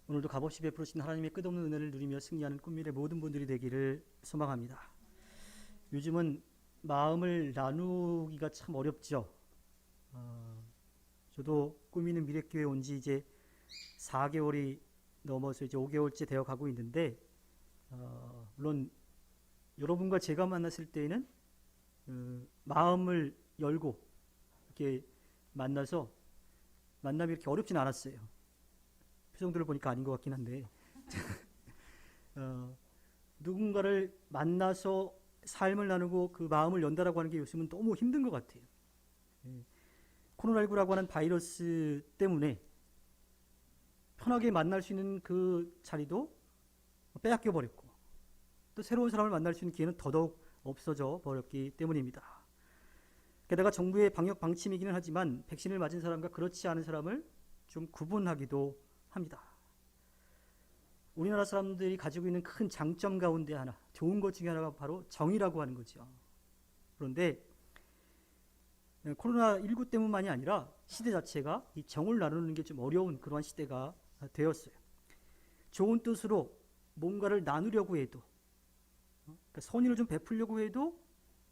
오늘도 값없이 베풀으신 하나님의 끝없는 은혜를 누리며 승리하는 꿈미래 모든 분들이 되기를 소망합니다. 요즘은 마음을 나누기가 참 어렵죠. 저도 꿈미는 미래교회 온 지 이제 4개월이 넘어서 이제 5개월째 되어 가고 있는데, 물론 여러분과 제가 만났을 때에는 마음을 열고 이렇게 만나서 만남이 이렇게 어렵진 않았어요. 표정들을 보니까 아닌 것 같긴 한데 누군가를 만나서 삶을 나누고 그 마음을 연다라고 하는 게 요즘은 너무 힘든 것 같아요. 코로나19라고 하는 바이러스 때문에 편하게 만날 수 있는 그 자리도 빼앗겨 버렸고, 또 새로운 사람을 만날 수 있는 기회는 더더욱 없어져 버렸기 때문입니다. 게다가 정부의 방역 방침이기는 하지만 백신을 맞은 사람과 그렇지 않은 사람을 좀 구분하기도 합니다. 우리나라 사람들이 가지고 있는 큰 장점 가운데 하나, 좋은 것 중에 하나가 바로 정이라고 하는 거죠. 그런데 코로나19 때문만이 아니라 시대 자체가 이 정을 나누는 게 좀 어려운 그러한 시대가 되었어요. 좋은 뜻으로 뭔가를 나누려고 해도, 그러니까 선의를 좀 베풀려고 해도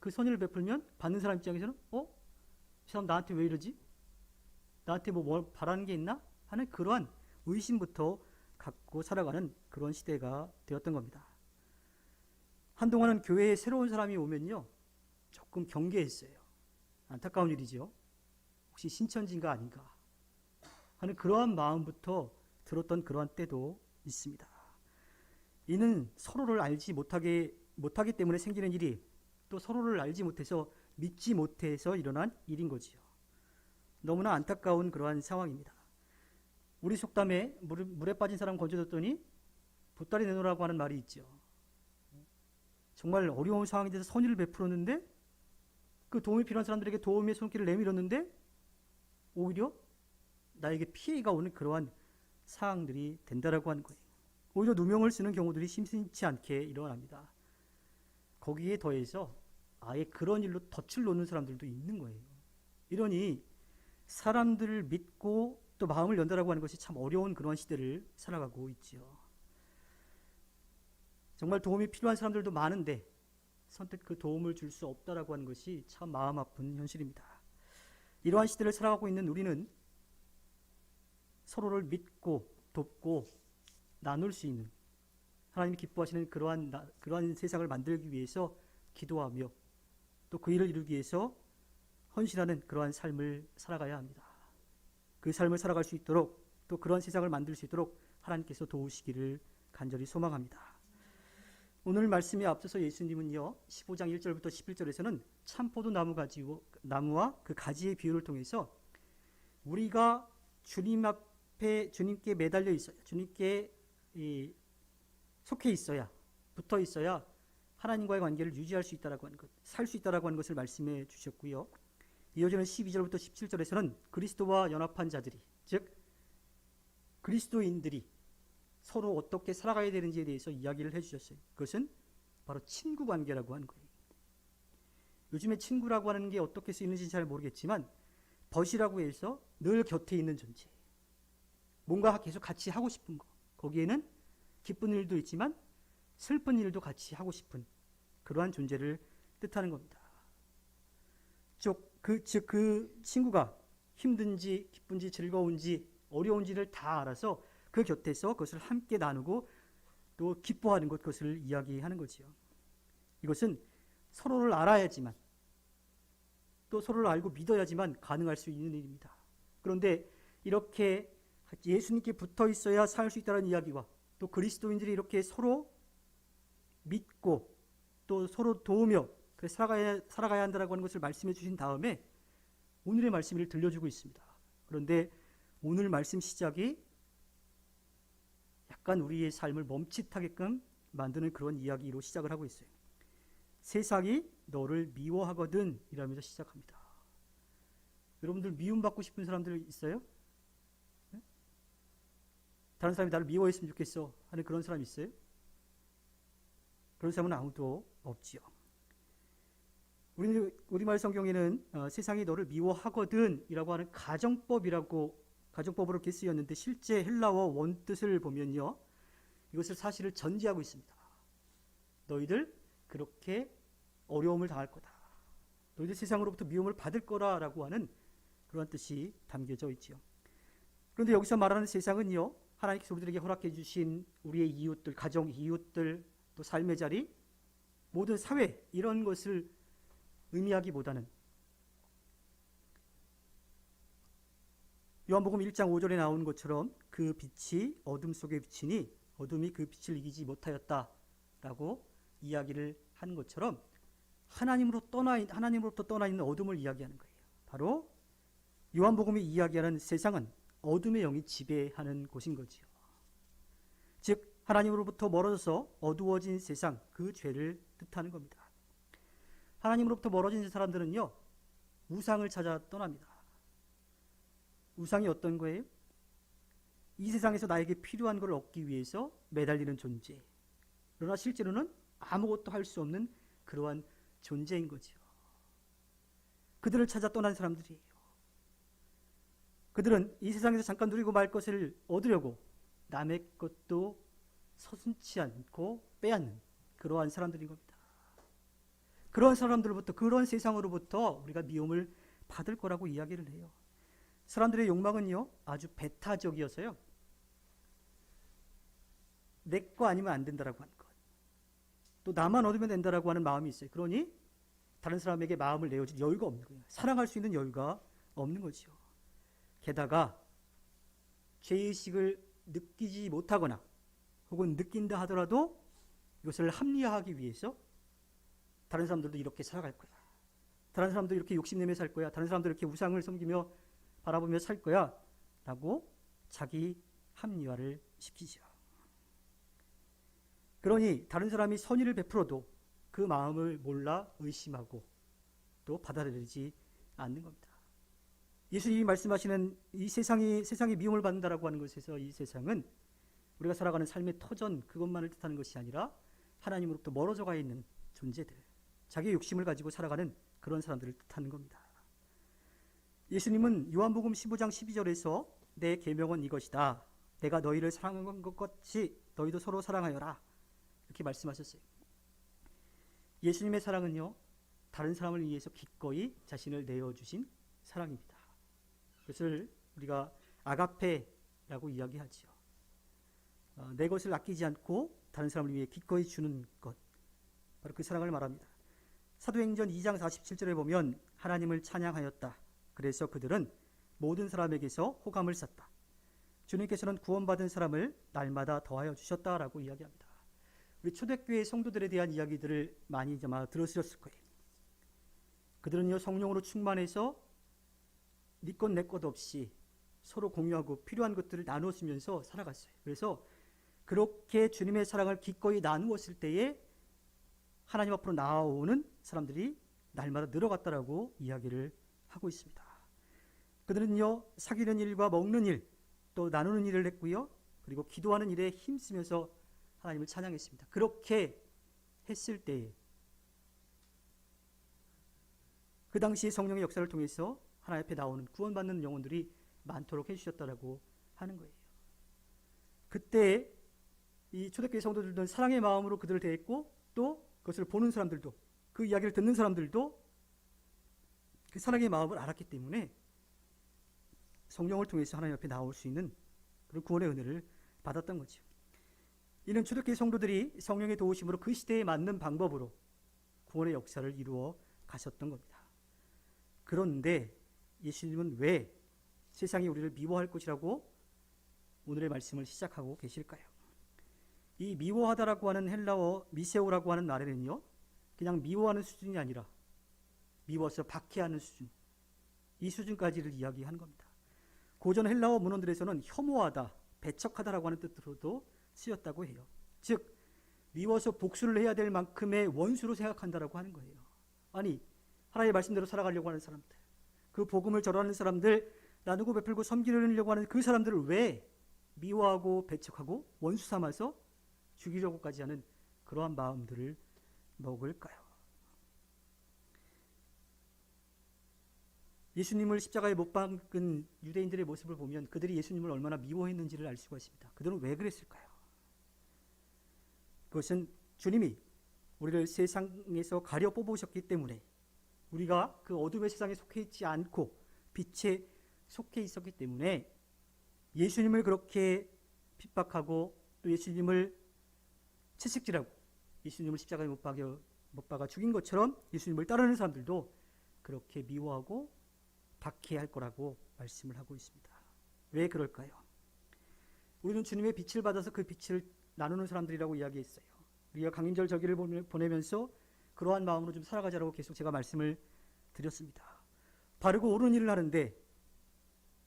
그 선의를 베풀면 받는 사람 입장에서는 이 사람 나한테 왜 이러지? 나한테 뭐 바라는 게 있나? 하는 그러한 의심부터 갖고 살아가는 그런 시대가 되었던 겁니다. 한동안은 교회에 새로운 사람이 오면요, 조금 경계했어요. 안타까운 일이죠. 혹시 신천지인가 아닌가 하는 그러한 마음부터 들었던 그러한 때도 있습니다. 이는 서로를 알지 못하기 때문에 생기는 일이, 또 서로를 알지 못해서 믿지 못해서 일어난 일인 거지요. 너무나 안타까운 그러한 상황입니다. 우리 속담에 물에 빠진 사람 건져줬더니 보따리 내놓으라고 하는 말이 있죠. 정말 어려운 상황에 대해서 선의를 베풀었는데, 그 도움이 필요한 사람들에게 도움의 손길을 내밀었는데 오히려 나에게 피해가 오는 그러한 상황들이 된다라고 하는 거예요. 오히려 누명을 쓰는 경우들이 심심치 않게 일어납니다. 거기에 더해서 아예 그런 일로 덫을 놓는 사람들도 있는 거예요. 이러니 사람들을 믿고 또 마음을 연다라고 하는 것이 참 어려운 그런 시대를 살아가고 있지요. 정말 도움이 필요한 사람들도 많은데 선뜻 그 도움을 줄 수 없다라고 하는 것이 참 마음 아픈 현실입니다. 이러한 시대를 살아가고 있는 우리는 서로를 믿고 돕고 나눌 수 있는, 하나님이 기뻐하시는 그러한 세상을 만들기 위해서 기도하며 또 그 일을 이루기 위해서 헌신하는 그러한 삶을 살아가야 합니다. 그 삶을 살아갈 수 있도록, 또 그런 세상을 만들 수 있도록 하나님께서 도우시기를 간절히 소망합니다. 오늘 말씀에 앞서서 예수님은요, 15장 1절부터 11절에서는 참포도 나무와 그 가지의 비유를 통해서 우리가 주님 앞에 주님께 매달려 있어야, 주님께 속해 있어야, 붙어 있어야 하나님과의 관계를 유지할 수 있다라고 하는 것, 살 수 있다라고 하는 것을 말씀해 주셨고요. 이어지는 12절부터 17절에서는 그리스도와 연합한 자들이, 즉 그리스도인들이 서로 어떻게 살아가야 되는지에 대해서 이야기를 해주셨어요. 그것은 바로 친구 관계라고 하는 거예요. 요즘에 친구라고 하는 게 어떻게 쓰이는지 잘 모르겠지만 벗이라고 해서 늘 곁에 있는 존재, 뭔가 계속 같이 하고 싶은 거, 거기에는 기쁜 일도 있지만 슬픈 일도 같이 하고 싶은 그러한 존재를 뜻하는 겁니다. 즉 그 친구가 힘든지 기쁜지 즐거운지 어려운지를 다 알아서 그 곁에서 그것을 함께 나누고 또 기뻐하는 것, 그것을 이야기하는 거지요. 이것은 서로를 알아야지만, 또 서로를 알고 믿어야지만 가능할 수 있는 일입니다. 그런데 이렇게 예수님께 붙어 있어야 살 수 있다는 이야기와 또 그리스도인들이 이렇게 서로 믿고 또 서로 도우며 살아가야 한다고 하는 것을 말씀해 주신 다음에 오늘의 말씀을 들려주고 있습니다. 그런데 오늘 말씀 시작이 약간 우리의 삶을 멈칫하게끔 만드는 그런 이야기로 시작을 하고 있어요. 세상이 너를 미워하거든 이라면서 시작합니다. 여러분들 미움받고 싶은 사람들 있어요? 네? 다른 사람이 나를 미워했으면 좋겠어 하는 그런 사람 있어요? 그런 사람은 아무도 없지요. 우리말 성경에는 세상이 너를 미워하거든 이라고 하는 가정법이라고 가정법으로 이렇게 쓰였는데 실제 헬라어 원뜻을 보면요. 이것을 사실을 전제하고 있습니다. 너희들 그렇게 어려움을 당할 거다. 너희들 세상으로부터 미움을 받을 거라라고 하는 그런 뜻이 담겨져 있지요. 그런데 여기서 말하는 세상은요. 하나님께서 우리들에게 허락해 주신 우리의 이웃들, 가정 이웃들, 또 삶의 자리, 모든 사회 이런 것을 의미하기보다는 요한복음 1장 5절에 나오는 것처럼 그 빛이 어둠 속에 비치니 어둠이 그 빛을 이기지 못하였다라고 이야기를 하는 것처럼 하나님으로부터 떠나 있는 어둠을 이야기하는 거예요. 바로 요한복음이 이야기하는 세상은 어둠의 영이 지배하는 곳인 거지요. 즉 하나님으로부터 멀어져서 어두워진 세상, 그 죄를 뜻하는 겁니다. 하나님으로부터 멀어진 사람들은요, 우상을 찾아 떠납니다. 우상이 어떤 거예요? 이 세상에서 나에게 필요한 걸 얻기 위해서 매달리는 존재. 그러나 실제로는 아무것도 할 수 없는 그러한 존재인 거죠. 그들을 찾아 떠난 사람들이에요. 그들은 이 세상에서 잠깐 누리고 말 것을 얻으려고 남의 것도 서슴지 않고 빼앗는 그러한 사람들인 겁니다. 그런 사람들로부터, 그런 세상으로부터 우리가 미움을 받을 거라고 이야기를 해요. 사람들의 욕망은요, 아주 배타적이어서요, 내 거 아니면 안 된다라고 하는 것, 또 나만 얻으면 된다라고 하는 마음이 있어요. 그러니 다른 사람에게 마음을 내어줄 여유가 없는 거예요. 사랑할 수 있는 여유가 없는 거죠. 게다가 죄의식을 느끼지 못하거나 혹은 느낀다 하더라도 이것을 합리화하기 위해서 다른 사람들도 이렇게 살아갈 거야, 다른 사람도 이렇게 욕심내며 살 거야, 다른 사람도 이렇게 우상을 섬기며 바라보며 살 거야 라고 자기 합리화를 시키죠. 그러니 다른 사람이 선의를 베풀어도 그 마음을 몰라 의심하고 또 받아들이지 않는 겁니다. 예수님이 말씀하시는 이 세상이 미움을 받는다라고 하는 것에서 이 세상은 우리가 살아가는 삶의 터전, 그것만을 뜻하는 것이 아니라 하나님으로부터 멀어져 가 있는 존재들, 자기의 욕심을 가지고 살아가는 그런 사람들을 뜻하는 겁니다. 예수님은 요한복음 15장 12절에서 내 계명은 이것이다, 내가 너희를 사랑한 것 같이 너희도 서로 사랑하여라, 이렇게 말씀하셨어요. 예수님의 사랑은요, 다른 사람을 위해서 기꺼이 자신을 내어주신 사랑입니다. 그것을 우리가 아가페라고 이야기하죠. 내 것을 아끼지 않고 다른 사람을 위해 기꺼이 주는 것, 바로 그 사랑을 말합니다. 사도행전 2장 47절에 보면 하나님을 찬양하였다. 그래서 그들은 모든 사람에게서 호감을 샀다. 주님께서는 구원받은 사람을 날마다 더하여 주셨다라고 이야기합니다. 우리 초대교회 성도들에 대한 이야기들을 많이 아마 들으셨을 거예요. 그들은요, 성령으로 충만해서 네 것 내 것 없이 서로 공유하고 필요한 것들을 나누었으면서 살아갔어요. 그래서 그렇게 주님의 사랑을 기꺼이 나누었을 때에 하나님 앞으로 나아오는 사람들이 날마다 늘어갔다라고 이야기를 하고 있습니다. 그들은요, 사귀는 일과 먹는 일, 또 나누는 일을 했고요, 그리고 기도하는 일에 힘쓰면서 하나님을 찬양했습니다. 그렇게 했을 때에 그 당시 성령의 역사를 통해서 하나님 앞에 나오는 구원받는 영혼들이 많도록 해주셨다라고 하는 거예요. 그때 이 초대교회 성도들은 사랑의 마음으로 그들을 대했고, 또 그것을 보는 사람들도, 그 이야기를 듣는 사람들도 그 사랑의 마음을 알았기 때문에 성령을 통해서 하나님 앞에 나올 수 있는 그런 구원의 은혜를 받았던 거죠. 이는 초대교회 성도들이 성령의 도우심으로 그 시대에 맞는 방법으로 구원의 역사를 이루어 가셨던 겁니다. 그런데 예수님은 왜 세상이 우리를 미워할 것이라고 오늘의 말씀을 시작하고 계실까요? 이 미워하다라고 하는 헬라어 미세오라고 하는 말에는요, 그냥 미워하는 수준이 아니라 미워서 박해하는 수준, 이 수준까지를 이야기하는 겁니다. 고전 헬라어 문헌들에서는 혐오하다, 배척하다라고 하는 뜻으로도 쓰였다고 해요. 즉 미워서 복수를 해야 될 만큼의 원수로 생각한다라고 하는 거예요. 아니, 하나님의 말씀대로 살아가려고 하는 사람들, 그 복음을 전하는 사람들, 나누고 베풀고 섬기려고 하는 그 사람들을 왜 미워하고 배척하고 원수 삼아서 죽이려고까지 하는 그러한 마음들을 먹을까요? 예수님을 십자가에 못 박은 유대인들의 모습을 보면 그들이 예수님을 얼마나 미워했는지를 알 수가 있습니다. 그들은 왜 그랬을까요? 그것은 주님이 우리를 세상에서 가려 뽑으셨기 때문에, 우리가 그 어둠의 세상에 속해 있지 않고 빛에 속해 있었기 때문에 예수님을 그렇게 핍박하고 또 예수님을 채찍질하고 예수님을 십자가에 못 박아 죽인 것처럼 예수님을 따르는 사람들도 그렇게 미워하고 박해할 거라고 말씀을 하고 있습니다. 왜 그럴까요? 우리는 주님의 빛을 받아서 그 빛을 나누는 사람들이라고 이야기했어요. 우리가 강인절 저기를 보내면서 그러한 마음으로 좀 살아가자라고 계속 제가 말씀을 드렸습니다. 바르고 옳은 일을 하는데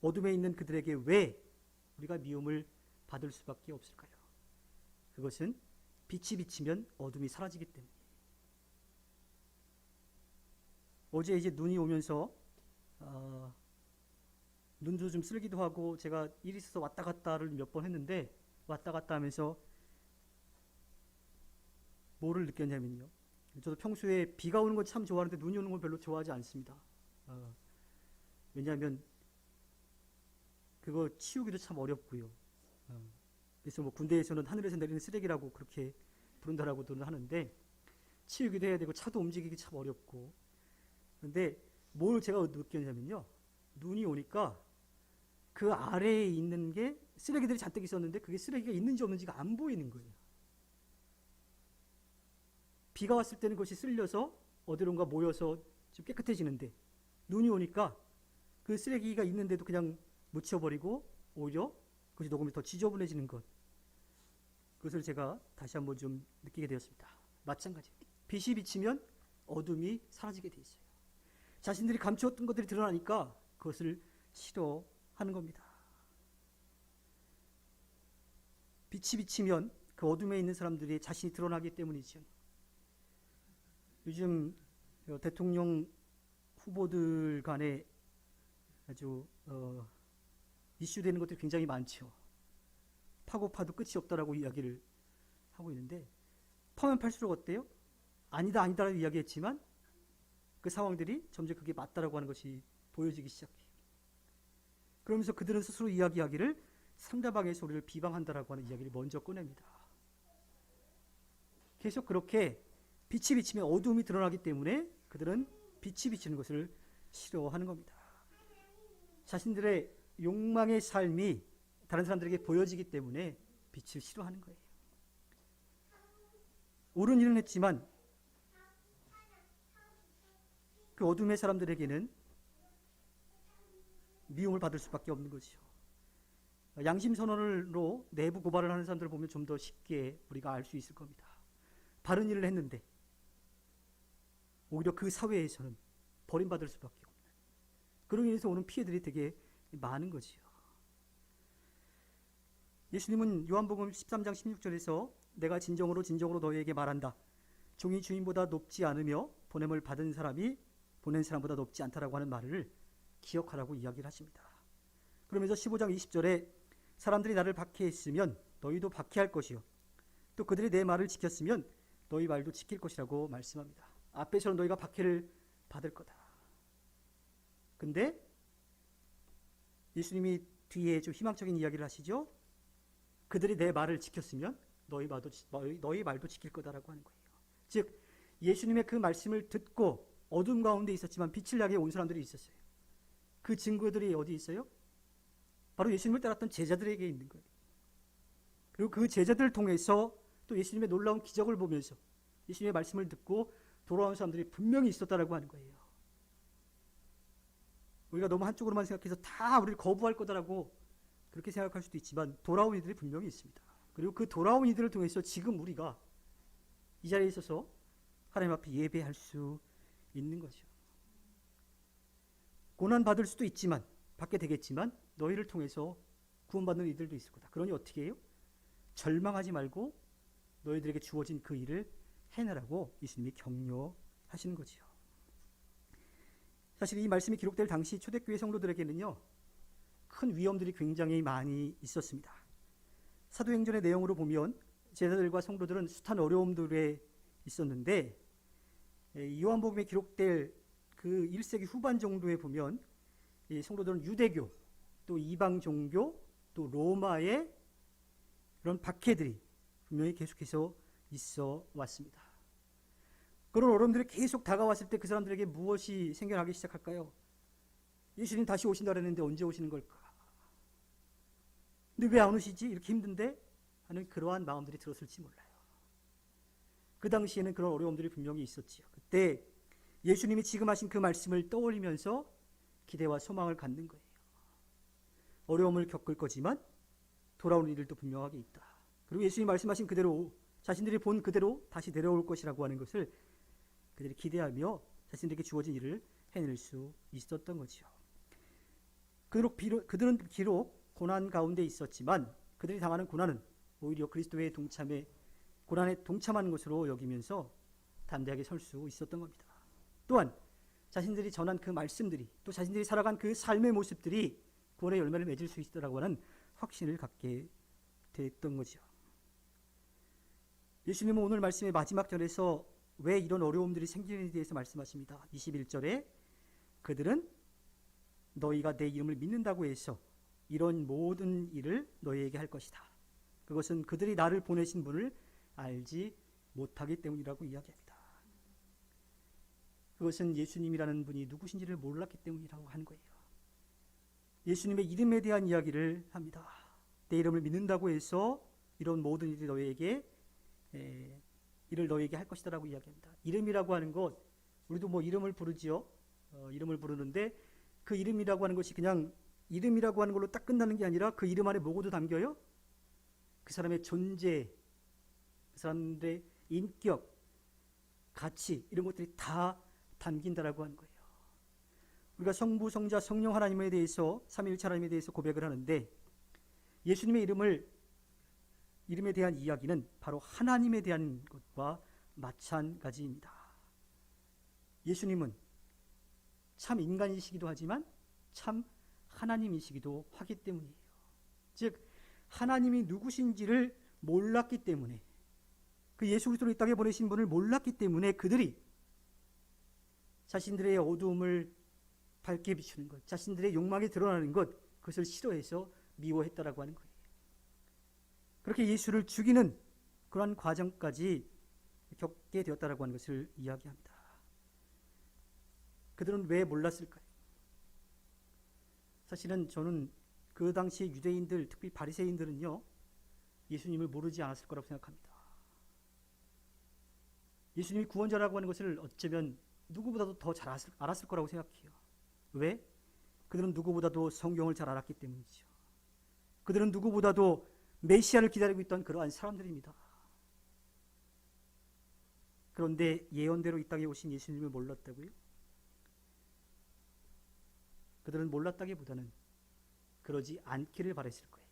어둠에 있는 그들에게 왜 우리가 미움을 받을 수밖에 없을까요? 그것은 빛이 비치면 어둠이 사라지기 때문이에요. 어제 이제 눈이 오면서 눈도 좀 쓸기도 하고 제가 일이 있어서 왔다 갔다를 몇 번 했는데, 왔다 갔다 하면서 뭐를 느꼈냐면요, 저도 평소에 비가 오는 건 참 좋아하는데 눈이 오는 건 별로 좋아하지 않습니다. 왜냐하면 그거 치우기도 참 어렵고요. 그래서 뭐 군대에서는 하늘에서 내리는 쓰레기라고 그렇게 부른다라고도 하는데, 치우기도 해야 되고 차도 움직이기 참 어렵고. 근데 뭘 제가 느꼈냐면요, 눈이 오니까 그 아래에 있는 게 쓰레기들이 잔뜩 있었는데 그게 쓰레기가 있는지 없는지가 안 보이는 거예요. 비가 왔을 때는 그것이 쓸려서 어디론가 모여서 좀 깨끗해지는데, 눈이 오니까 그 쓰레기가 있는데도 그냥 묻혀버리고 오히려 그것이 녹으면 더 지저분해지는 것, 그것을 제가 다시 한번 좀 느끼게 되었습니다. 마찬가지, 빛이 비치면 어둠이 사라지게 돼 있어요. 자신들이 감추었던 것들이 드러나니까 그것을 싫어하는 겁니다. 빛이 비치면 그 어둠에 있는 사람들이 자신이 드러나기 때문이죠. 요즘 대통령 후보들 간에 아주 이슈되는 것들이 굉장히 많죠. 파고 파도 끝이 없다라고 이야기를 하고 있는데, 파면 팔수록 어때요? 아니다 아니다라고 이야기했지만 그 상황들이 점점 그게 맞다라고 하는 것이 보여지기 시작해요. 그러면서 그들은 스스로 이야기하기를 상대방의 소리를 비방한다라고 하는 이야기를 먼저 꺼냅니다. 계속 그렇게 빛이 비치면 어두움이 드러나기 때문에 그들은 빛이 비치는 것을 싫어하는 겁니다. 자신들의 욕망의 삶이 다른 사람들에게 보여지기 때문에 빛을 싫어하는 거예요. 옳은 일은 했지만 그 어둠의 사람들에게는 미움을 받을 수밖에 없는 것이죠. 양심선언으로 내부 고발을 하는 사람들을 보면 좀 더 쉽게 우리가 알 수 있을 겁니다. 바른 일을 했는데 오히려 그 사회에서는 버림받을 수밖에 없는, 그로 인해서 오는 피해들이 되게 많은 거지요. 예수님은 요한복음 13장 16절에서 내가 진정으로 너희에게 말한다, 종이 주인보다 높지 않으며 보냄을 받은 사람이 보낸 사람보다 높지 않다라고 하는 말을 기억하라고 이야기를 하십니다. 그러면서 15장 20절에 사람들이 나를 박해했으면 너희도 박해할 것이요, 또 그들이 내 말을 지켰으면 너희 말도 지킬 것이라고 말씀합니다. 앞에서는 너희가 박해를 받을 거다. 근데 예수님이 뒤에 좀 희망적인 이야기를 하시죠. 그들이 내 말을 지켰으면 너희 말도 지킬 거다라고 하는 거예요. 즉 예수님의 그 말씀을 듣고 어둠 가운데 있었지만 빛을 향해 온 사람들이 있었어요. 그 증거들이 어디 있어요? 바로 예수님을 따랐던 제자들에게 있는 거예요. 그리고 그 제자들을 통해서 또 예수님의 놀라운 기적을 보면서 예수님의 말씀을 듣고 돌아온 사람들이 분명히 있었다라고 하는 거예요. 우리가 너무 한쪽으로만 생각해서 다 우리를 거부할 거다라고 그렇게 생각할 수도 있지만 돌아온 이들이 분명히 있습니다. 그리고 그 돌아온 이들을 통해서 지금 우리가 이 자리에 있어서 하나님 앞에 예배할 수 있는 거죠. 고난 받을 수도 있지만 받게 되겠지만 너희를 통해서 구원받는 이들도 있을 거다. 그러니 어떻게 해요? 절망하지 말고 너희들에게 주어진 그 일을 해내라고 예수님이 격려하시는 거지요. 사실 이 말씀이 기록될 당시 초대교회 성도들에게는요, 큰 위험들이 굉장히 많이 있었습니다. 사도행전의 내용으로 보면 제자들과 성도들은 숱한 어려움들에 있었는데, 요한복음에 기록될 그 1세기 후반 정도에 보면 이 성도들은 유대교, 또 이방 종교, 또 로마의 그런 박해들이 분명히 계속해서 있어 왔습니다. 그런 어려움들이 계속 다가왔을 때 그 사람들에게 무엇이 생겨나기 시작할까요? 예수님 다시 오신다 그랬는데 언제 오시는 걸까? 근데 왜 안 오시지? 이렇게 힘든데? 하는 그러한 마음들이 들었을지 몰라요. 그 당시에는 그런 어려움들이 분명히 있었지요. 그때 예수님이 지금 하신 그 말씀을 떠올리면서 기대와 소망을 갖는 거예요. 어려움을 겪을 거지만 돌아오는 일도 분명하게 있다. 그리고 예수님이 말씀하신 그대로 자신들이 본 그대로 다시 내려올 것이라고 하는 것을 그들이 기대하며 자신들에게 주어진 일을 해낼 수 있었던 거죠. 그들은 비록 고난 가운데 있었지만 그들이 당하는 고난은 오히려 그리스도의 고난에 동참하는 것으로 여기면서 담대하게 설 수 있었던 겁니다. 또한 자신들이 전한 그 말씀들이 또 자신들이 살아간 그 삶의 모습들이 구원의 열매를 맺을 수 있다고 하는 확신을 갖게 됐던 거죠. 예수님은 오늘 말씀의 마지막 절에서 왜 이런 어려움들이 생기는지에 대해서 말씀하십니다. 21절에 그들은 너희가 내 이름을 믿는다고 해서 이런 모든 일을 너희에게 할 것이다. 그것은 그들이 나를 보내신 분을 알지 못하기 때문이라고 이야기합니다. 그것은 예수님이라는 분이 누구신지를 몰랐기 때문이라고 하는 거예요. 예수님의 이름에 대한 이야기를 합니다. 내 이름을 믿는다고 해서 이런 모든 일이 이를 너희에게 할 것이다라고 이야기합니다. 이름이라고 하는 것, 우리도 뭐 이름을 부르지요. 이름을 부르는데 그 이름이라고 하는 것이 그냥 이름이라고 하는 걸로 딱 끝나는 게 아니라 그 이름 안에 뭐고도 담겨요? 그 사람의 존재, 그 사람들의 인격, 가치 이런 것들이 다 담긴다라고 하는 거예요. 우리가 성부, 성자, 성령 하나님에 대해서 삼위일체 하나님에 대해서 고백을 하는데 예수님의 이름에 대한 이야기는 바로 하나님에 대한 것과 마찬가지입니다. 예수님은 참 인간이시기도 하지만 참 하나님이시기도 하기 때문이에요. 즉 하나님이 누구신지를 몰랐기 때문에 그 예수 그리스도를 이 땅에 보내신 분을 몰랐기 때문에 그들이 자신들의 어두움을 밝게 비추는 것, 자신들의 욕망이 드러나는 것, 그것을 싫어해서 미워했다라고 하는 거예요. 그렇게 예수를 죽이는 그러한 과정까지 겪게 되었다라고 하는 것을 이야기합니다. 그들은 왜 몰랐을까요? 사실은 저는 그 당시 유대인들, 특히 바리새인들은요, 예수님을 모르지 않았을 거라고 생각합니다. 예수님이 구원자라고 하는 것을 어쩌면 누구보다도 더 잘 알았을 거라고 생각해요. 왜? 그들은 누구보다도 성경을 잘 알았기 때문이죠. 그들은 누구보다도 메시아를 기다리고 있던 그러한 사람들입니다. 그런데 예언대로 이 땅에 오신 예수님을 몰랐다고요? 그들은 몰랐다기보다는 그러지 않기를 바랬을 거예요.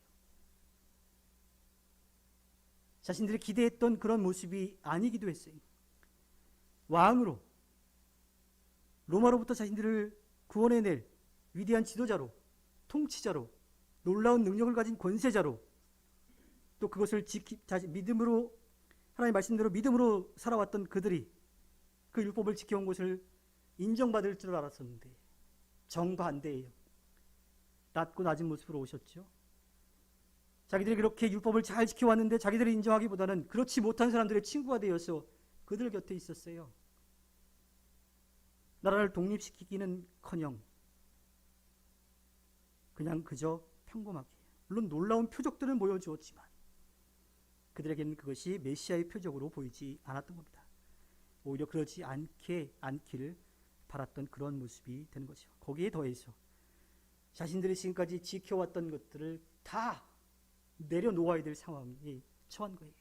자신들이 기대했던 그런 모습이 아니기도 했어요. 왕으로 로마로부터 자신들을 구원해낼 위대한 지도자로, 통치자로, 놀라운 능력을 가진 권세자로, 또 그것을 믿음으로, 하나님의 말씀대로 믿음으로 살아왔던 그들이 그 율법을 지켜온 것을 인정받을 줄 알았었는데 정반대예요. 낮고 낮은 모습으로 오셨죠. 자기들이 그렇게 율법을 잘 지켜왔는데 자기들이 인정하기보다는 그렇지 못한 사람들의 친구가 되어서 그들 곁에 있었어요. 나라를 독립시키기는커녕 그냥 그저 평범하게, 물론 놀라운 표적들은 보여주었지만 그들에게는 그것이 메시아의 표적으로 보이지 않았던 겁니다. 오히려 그러지 않기를 바랐던 그런 모습이 되는 거죠. 거기에 더해서 자신들이 지금까지 지켜왔던 것들을 다 내려놓아야 될 상황에 처한 거예요.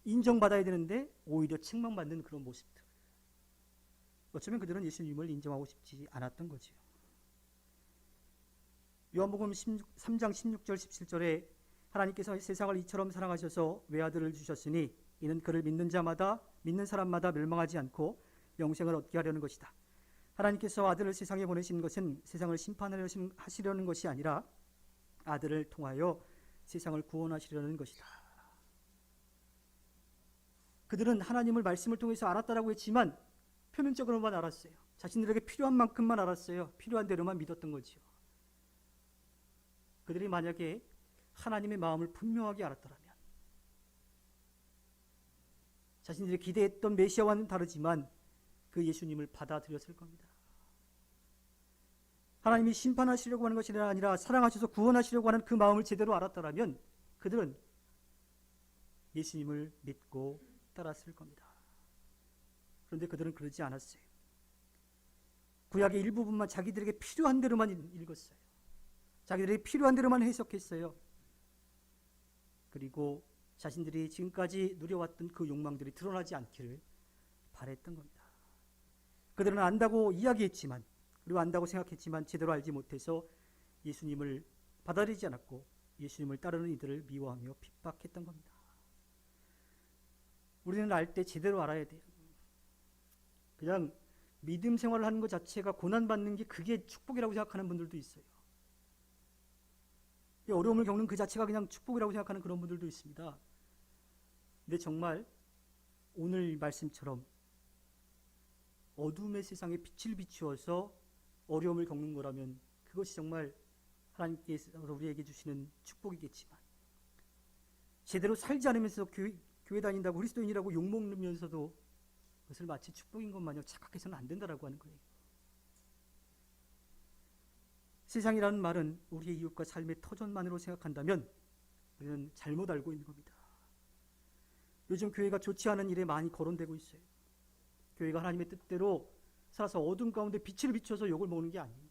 인정받아야 되는데 오히려 책망받는 그런 모습들. 어쩌면 그들은 예수님을 인정하고 싶지 않았던 거죠. 요한복음 3장 16절 17절에 하나님께서 세상을 이처럼 사랑하셔서 외아들을 주셨으니 이는 그를 믿는 사람마다 멸망하지 않고 영생을 얻게 하려는 것이다. 하나님께서 아들을 세상에 보내신 것은 세상을 심판하시려는 것이 아니라 아들을 통하여 세상을 구원하시려는 것이다. 그들은 하나님을 말씀을 통해서 알았다라고 했지만 표면적으로만 알았어요. 자신들에게 필요한 만큼만 알았어요. 필요한 대로만 믿었던 거지요. 그들이 만약에 하나님의 마음을 분명하게 알았더라면 자신들이 기대했던 메시아와는 다르지만 그 예수님을 받아들였을 겁니다. 하나님이 심판하시려고 하는 것이 아니라 사랑하셔서 구원하시려고 하는 그 마음을 제대로 알았더라면 그들은 예수님을 믿고 따랐을 겁니다. 그런데 그들은 그러지 않았어요. 구약의 일부분만 자기들에게 필요한 대로만 읽었어요. 자기들에게 필요한 대로만 해석했어요. 그리고 자신들이 지금까지 누려왔던 그 욕망들이 드러나지 않기를 바랬던 겁니다. 그들은 안다고 이야기했지만, 그리고 안다고 생각했지만 제대로 알지 못해서 예수님을 받아들이지 않았고 예수님을 따르는 이들을 미워하며 핍박했던 겁니다. 우리는 알 때 제대로 알아야 돼요. 그냥 믿음 생활을 하는 것 자체가 고난받는 게 그게 축복이라고 생각하는 분들도 있어요. 어려움을 겪는 그 자체가 그냥 축복이라고 생각하는 그런 분들도 있습니다. 근데 정말 오늘 말씀처럼 어둠의 세상에 빛을 비추어서 어려움을 겪는 거라면 그것이 정말 하나님께서 우리에게 주시는 축복이겠지만, 제대로 살지 않으면서 교회 다닌다고 그리스도인이라고 욕먹으면서도 그것을 마치 축복인 것 마냥 착각해서는 안 된다라고 하는 거예요. 세상이라는 말은 우리의 이웃과 삶의 터전만으로 생각한다면 우리는 잘못 알고 있는 겁니다. 요즘 교회가 좋지 않은 일에 많이 거론되고 있어요. 교회가 하나님의 뜻대로 살아서 어둠 가운데 빛을 비춰서 욕을 먹는 게 아니에요.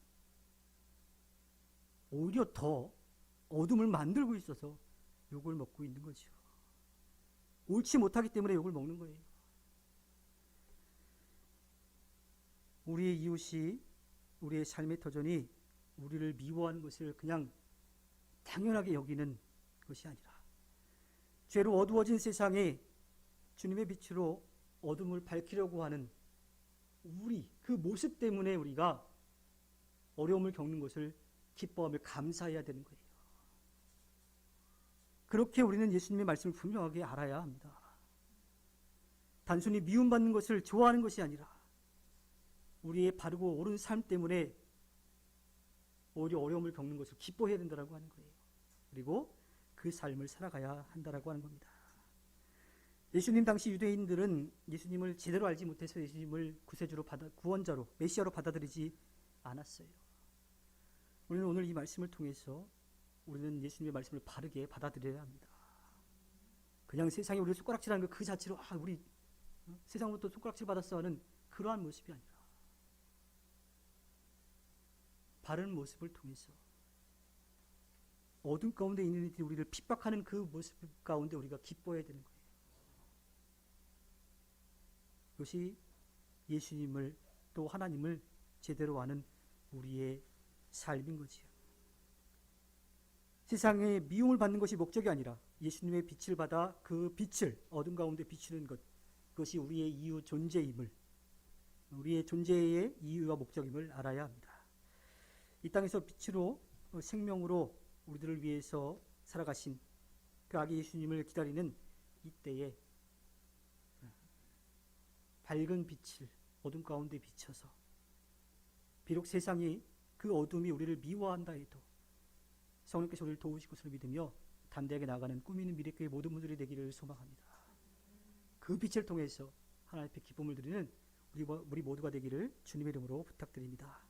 오히려 더 어둠을 만들고 있어서 욕을 먹고 있는 거죠. 옳지 못하기 때문에 욕을 먹는 거예요. 우리의 이웃이, 우리의 삶의 터전이 우리를 미워하는 것을 그냥 당연하게 여기는 것이 아니라 죄로 어두워진 세상에 주님의 빛으로 어둠을 밝히려고 하는 우리, 그 모습 때문에 우리가 어려움을 겪는 것을 기뻐하며 감사해야 되는 거예요. 그렇게 우리는 예수님의 말씀을 분명하게 알아야 합니다. 단순히 미움받는 것을 좋아하는 것이 아니라 우리의 바르고 옳은 삶 때문에 오히려 어려움을 겪는 것을 기뻐해야 된다고 하는 거예요. 그리고 그 삶을 살아가야 한다고 하는 겁니다. 예수님 당시 유대인들은 예수님을 제대로 알지 못해서 예수님을 구세주로 구원자로, 메시아로 받아들이지 않았어요. 우리는 오늘 이 말씀을 통해서 우리는 예수님의 말씀을 바르게 받아들여야 합니다. 그냥 세상에 우리를 손가락질하는 것 그 자체로 우리 세상으로부터 손가락질 받았어 하는 그러한 모습이 아니라 바른 모습을 통해서 어둠 가운데 있는 이들이 우리를 핍박하는 그 모습 가운데 우리가 기뻐해야 되는 거예요. 이것이 예수님을, 또 하나님을 제대로 아는 우리의 삶인 거지요. 세상에 미움을 받는 것이 목적이 아니라 예수님의 빛을 받아 그 빛을 어둠 가운데 비추는 것, 그것이 우리의 이유 존재임을, 우리의 존재의 이유와 목적임을 알아야 합니다. 이 땅에서 빛으로, 생명으로 우리들을 위해서 살아가신 그 아기 예수님을 기다리는 이때에 밝은 빛을 어둠 가운데 비춰서 비록 세상이 그 어둠이 우리를 미워한다 해도 성령께서 우리를 도우실 것을 믿으며 담대하게 나가는 꿈이는 미래교회 모든 분들이 되기를 소망합니다. 그 빛을 통해서 하나님 앞에 기쁨을 드리는 우리 모두가 되기를 주님의 이름으로 부탁드립니다.